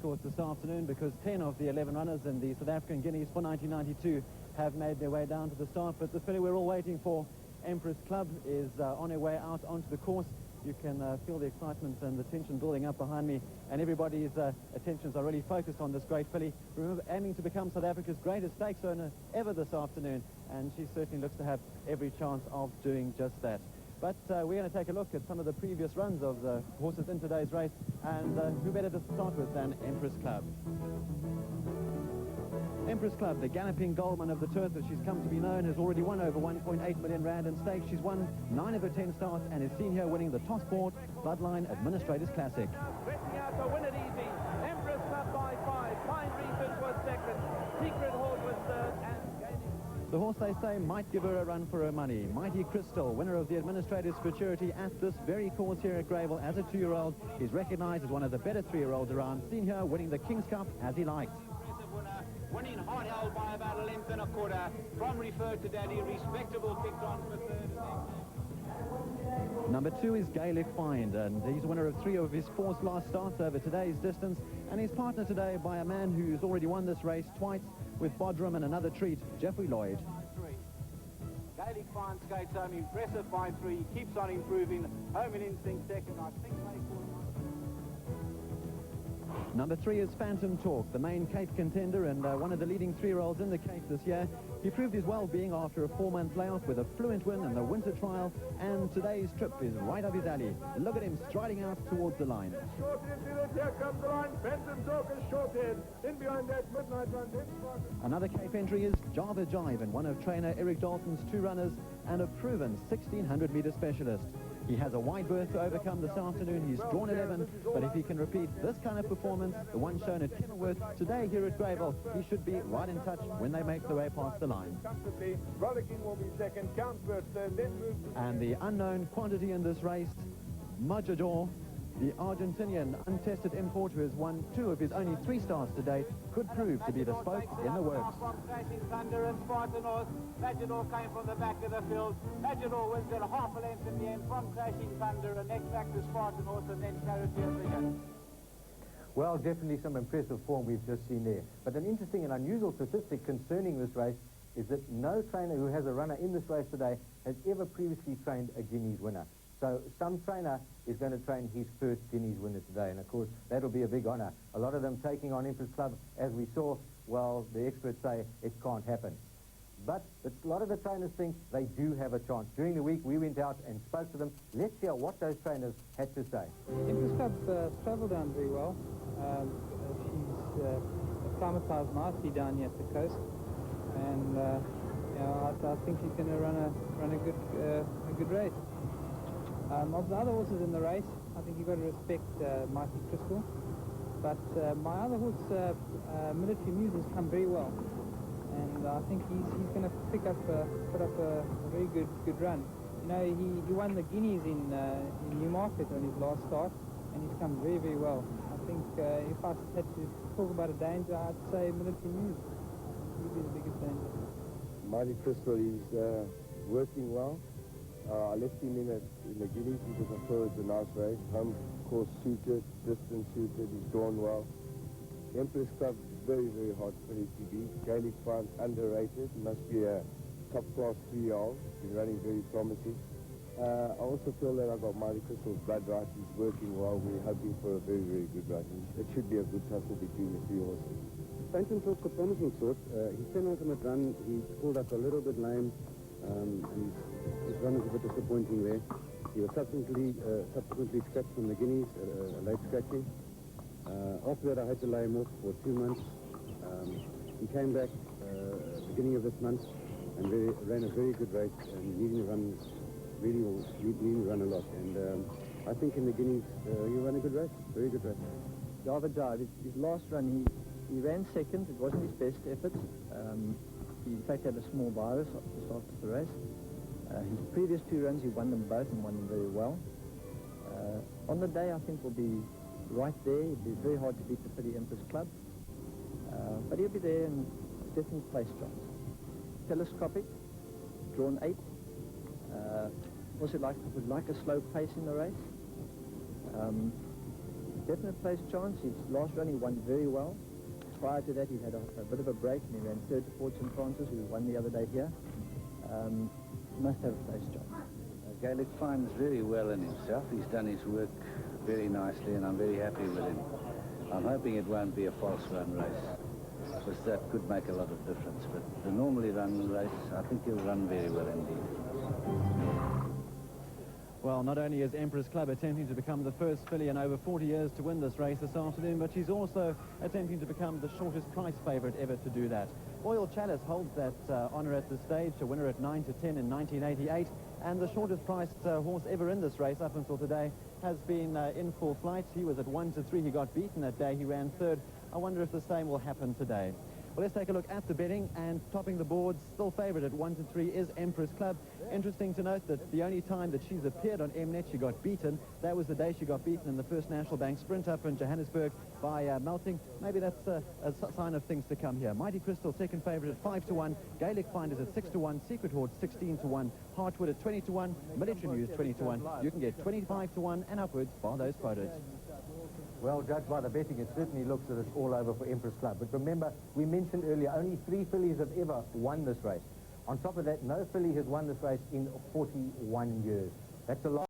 course this afternoon, because 10 of the 11 runners in the South African Guineas for 1992 have made their way down to the start. But the filly we're all waiting for, Empress Club, is on her way out onto the course. You can feel the excitement and the tension building up behind me, and everybody's attentions are really focused on this great filly. Remember, aiming to become South Africa's greatest stakes owner ever this afternoon, and she certainly looks to have every chance of doing just that. But we're going to take a look at some of the previous runs of the horses in today's race, and who better to start with than Empress Club. Empress Club, the galloping goldman of the turf as she's come to be known, has already won over 1.8 million rand in stakes. She's won 9 of her 10 starts and is seen here winning the Tossport Bloodline Administrators Classic. Stretching out to win it easy. Empress Club by 5. Fine Research was second. Secret Hold was third, and the horse, they say, might give her a run for her money. Mighty Crystal, winner of the Administrators Futurity at this very course here at Greyville as a 2-year-old, is recognised as one of the better 3-year-olds around. Seen here winning the King's Cup as he likes. Winning hard held by about a length and a quarter from Refer to Daddy. Respectable kicked on for third. Number 2 is GAELIC Find, and he's winner of 3 of his 4 last starts over today's distance, and he's partnered today by a man who's already won this race twice with Bodrum and another treat, Jeffrey Lloyd. GAELIC Find skates home, impressive by 3, keeps on improving. Home in Instinct second, I think they call him. Number 3 is Phantom Talk, the main Cape contender and one of the leading 3-year-olds in the Cape this year. He proved his well-being after a 4-month layoff with a fluent win in the winter trial, and today's trip is right up his alley. Look at him striding out towards the line. Here comes the line. Phantom Talk is shorted. In behind that midnight run. Another Cape entry is JIVE, and one of trainer Eric Dalton's 2 runners and a proven 1600-metre specialist. He has a wide berth to overcome this afternoon. He's drawn 11, but if he can repeat this kind of performance, the one shown at Kenilworth today here at Greyville, he should be right in touch when they make their way past the line. Rollicking will be second, Countbird third, then move. And the unknown quantity in this race, MAJADOR, the Argentinian untested import who has won 2 of his only 3 starts to date, could prove to be the spoke in the works. From Crashing Thunder and Spartan Horse, MAJADOR came from the back of the field. MAJADOR wins at half a length in the end from Crashing Thunder, and next back to Spartan Horse, and then Carrottier Vision. Well, definitely some impressive form we've just seen there. But an interesting and unusual statistic concerning this race is that no trainer who has a runner in this race today has ever previously trained a Guineas winner. So some trainer is going to train his first Guineas winner today, and of course that'll be a big honour. A lot of them taking on Empress Club, as we saw. Well, the experts say it can't happen. But a lot of the trainers think they do have a chance. During the week we went out and spoke to them. Let's hear what those trainers had to say. Empress Club travelled down very well. She's acclimatised nicely down here at the coast, and you know, I think she's going to run a good race. Of the other horses in the race, I think you've got to respect Mighty Crystal, but my other horse, Military Muse, has come very well, and I think he's going to put up a very good run. You know, he won the Guineas in Newmarket on his last start, and he's come very well. I think if I had to talk about a danger, I'd say Military Muse. He'd be the biggest danger. Mighty Crystal is working well. I left him in the Guineas because I thought it was a nice race. Home course suited, distance suited, he's drawn well. Empress Club, very hard for him to beat. GAELIC Find, underrated, must be a top-class 3-year-old. He's running very promising. I also feel that I got Mighty Crystal's blood right. He's working well. We're hoping for a very good run. It should be a good tussle between the 3 horses. Phantom Talk's a promising sort. His penultimate run, he pulled up a little bit lame, and his run was a bit disappointing there. He was subsequently scratched from the Guineas, a late scratching. After that I had to lay him off for 2 months. He came back beginning of this month and ran a very good race, and needing to run a lot. And I think in the Guineas he'll run a good race, very good race. JIVE, his last run, he ran second. It wasn't his best effort. He in fact had a small virus just after the race. His previous 2 runs, he won them both and won them very well. On the day, I think will be right there. It'll be very hard to beat the filly Empress Club. But he'll be there and definitely place chance. Telescopic, drawn 8. Also would like a slow pace in the race. definite place chance. His last run he won very well. Prior to that he had a bit of a break and he ran third to Fortune Francis, who won the other day here. Must have a place chance. GAELIC finds very well in himself. He's done his work very nicely and I'm very happy with him. I'm hoping it won't be a false run race, because that could make a lot of difference. But the normally run race, I think he'll run very well indeed. Well, not only is Empress Club attempting to become the first filly in over 40 years to win this race this afternoon, but she's also attempting to become the shortest price favourite ever to do that. Royal Chalice holds that honour at this stage, a winner at 9 to 10 in 1988, and the shortest priced horse ever in this race up until today has been in full flight. He was at 1 to 3. He got beaten that day. He ran third. I wonder if the same will happen today. Well, let's take a look at the betting, and topping the boards, still favourite at 1 to 3 is Empress Club. Interesting to note that the only time that she's appeared on Mnet she got beaten, that was the day she got beaten in the First National Bank Sprint up in Johannesburg by Melting. Maybe that's a sign of things to come here. Mighty Crystal, second favourite at 5 to 1. GAELIC Finders at 6 to 1. Secret Horde 16 to 1. Heartwood at 20 to 1. Military Muse 20 to 1. You can get 25 to 1 and upwards by those quotas. Well, judged by the betting, it certainly looks that it's all over for Empress Club. But remember, we mentioned earlier, only 3 fillies have ever won this race. On top of that, no filly has won this race in 41 years. That's a lot.